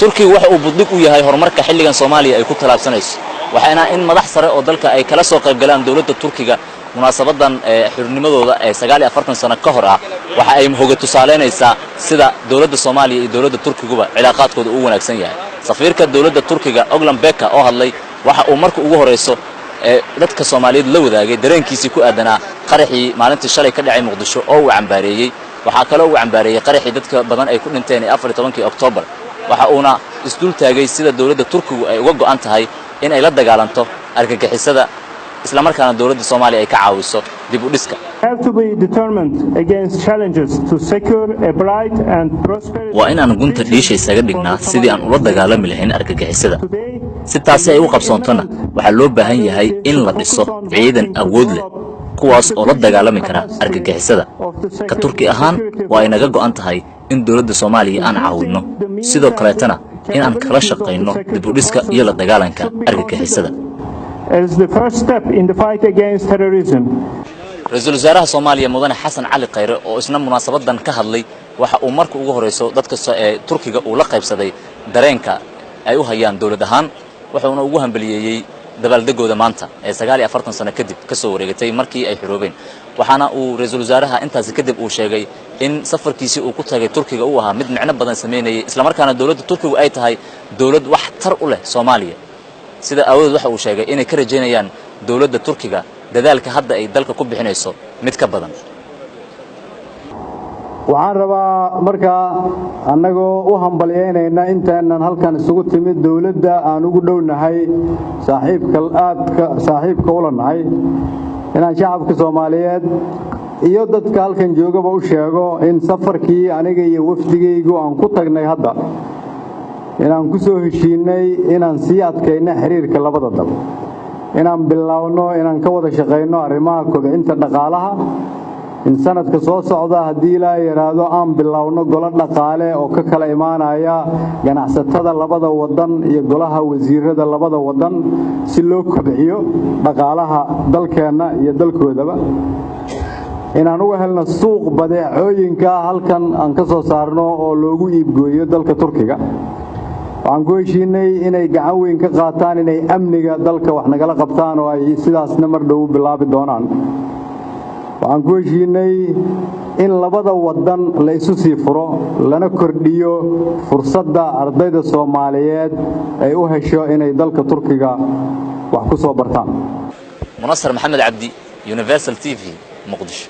turkiga waxa uu buddig u yahay horumarka xilligan Soomaaliya ay ku talaabsanayso waxaana in madax sare oo dalka ay kala soo qayb galaan dawladda Turkiga munaasabadan xirnimadooda 49 sano ka hor ah waxa ay hoga tusaaleynaysaa sida dawladda Soomaaliya iyo dawladda Turkiguba cilaaqaadkooda u wanaagsan yahay safiirka dawladda Turkiga Oglan Beka oo hadlay waxa uu markii ugu horeyso dadka Soomaaliyeed la wadaagay dareenkiisa ku aadanaa qaraxii maalintii shalay ka dhacay Muqdisho oo uu cambaareeyay waxa kale oo uu cambaareeyay qaraxii dadka badan ay ku dhinteen 14 Oktoobar waxa uuna isdul taagay sida dawladda Turkigu ay uga go'an tahay in ay la dagaalanto argagixisada isla markaana dawladda Soomaaliya ay ka caawiso dib u dhiska waa inaan gunta dhiisha isaga dhignaa sidii aan ula dagaalami lahayn argagixisada si taasi ay u qabsoontona waxa loo baahan yahay in la dhiso ciidan awood leh kuwaas oo la dagaalami kara argagixisada ka Turki ahaan waa inaga go'an tahay in dawladda Soomaaliya aan caawino sidoo kaleetana in aan kala shaqeyno dib u dhiska iyo la dagaalanka argagixisada as the first step in the fight against terrorism. Ra'iisul Wasaaraha Soomaaliya Mudane Xasan Cali Khayre oo isna munaasabadan ka hadlay waxa uu markii ugu horeyso dadka Turkiga uu la qaybsaday dareenka ay u hayaan dawlad ahaan wuxuuna ugu hambaliyay dabaaldegooda maanta 49 sano kadib ka soo wareegtay markii ay xiroobeen waxaana uu Ra'iisul Wasaaraha intaas kadib uu sheegay in safarkiisii uu ku tagay Turkiga uu ahaa mid micno badan sameynayay isla markaana dawladda Turkigu ay tahay dawlad wax tar u leh Soomaaliya sida awood waxa uu sheegay inay ka rajeynayaan dawladda Turkiga dadaalka hadda ay dalka ku bixinayso mid ka badan waxaan rabaa markaa annagoo u hambalyeynayna intaanan halkan isugu timid dawladda aan ugu dhownahay saaxiibka ula nahay inaan shacabka Soomaaliyeed iyo dadka halkan joogaba u sheego in safarkii aniga iyo wafdigaygu aan ku tagnay hadda inaan ku soo heshiinay inaan sii adkayno xiriirka labada dal inaan bilaawno inaan ka wada shaqeyno arrimaha kobcinta dhaqaalaha in sanadka soo socda hadii la yiraahdo aan bilaawno golo dhaqaale oo ka kala imaanaya ganacsatada labada wadan iyo golaha wasiirada labada wadan si loo kobciyo dhaqaalaha dalkeena iyo dalkoodaba inaan uga helno suuq badeecooyinka halkan aan ka soo saarno oo loogu iibgeeyo dalka Turkiga waxaan ku heshiinay inay gacan weyn ka qaataan inay amniga dalka wax nagala qabtaan oo ay sidaasna mar dhow bilaabi doonaan waxaan ku heshiinay in labada wadan la isu sii furo lana kordhiyo fursadda ardayda Soomaaliyeed ay u hesho inay dalka Turkiga wax ku soo bartaan Munassar Maxamed Cabdi Universal TV Muqdisho